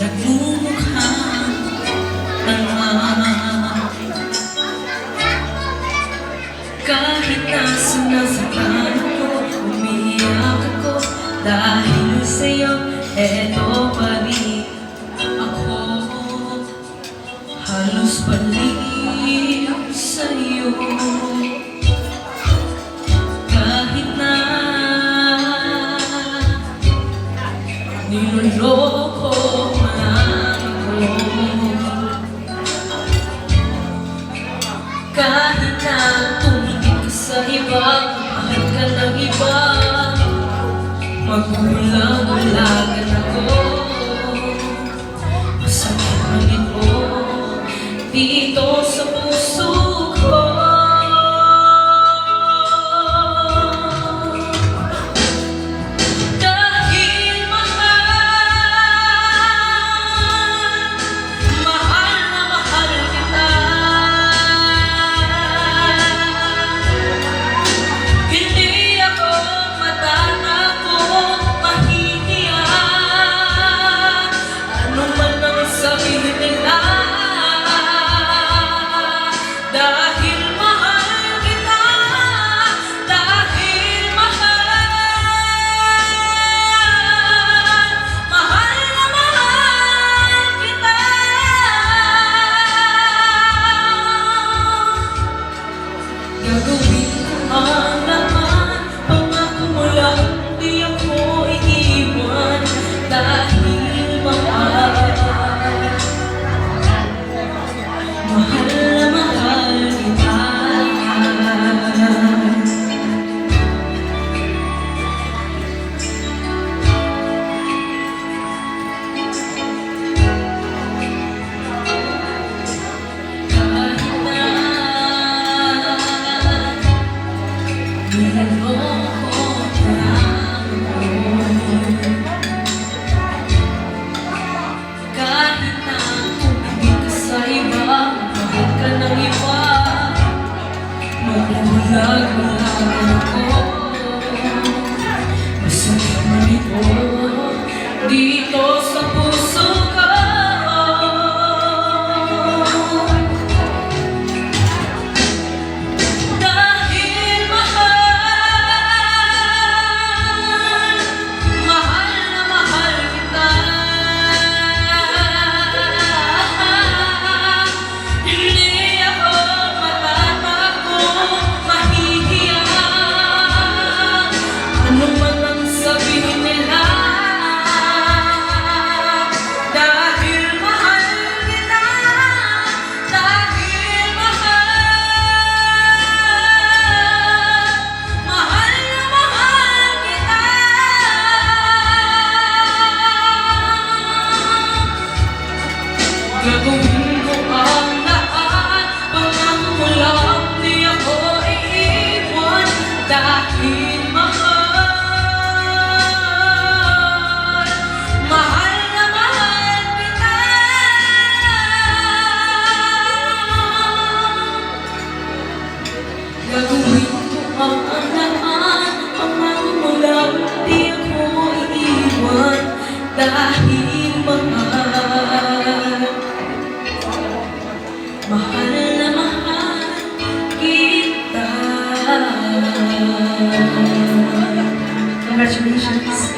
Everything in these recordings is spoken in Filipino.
nagmumukhang tanga. Kahit nasa nasaktan ako, umiiyak ako dahil sa'yo, eto pa rin ako. Halos baliw sa'yo. Kahit na niloloko man ako, kahit na tumingin ka sa iba, mahal ka ng iba, magulang-ulagan ako. Masakit man ito dito sa puso ko. Dahil mahal na mahal kita, hindi ako matatakot, mahihiya, ano man ang sabihin nila. Dahil mahal kita, dahil mahal na mahal kita. Gagawin ko ang lahat, pangako mo lang di ako iiwan. Dahil mahal na mahal kita. Kahit na niloloko lang ako, kahit na tumingin ka sa iba, mahal ka ng iba, magulang-ulagan ako. Masakit man ito dito sa puso ko. Dahil mahal na mahal kita. Hindi ako matatakot, mahihiya, ano man ang sabihin nila. Dahil mahal kita, dahil mahal na mahal kita. Gagawin ko ang lahat, pangako mo lang di ako iiwan. Dahil mahal na mahal kita. Gagawin ko ang lahat, pangako mo lang di ako iiwan. Dahil mahal na mahal kita. Congratulations.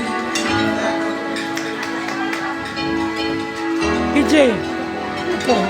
PJ, ikaw.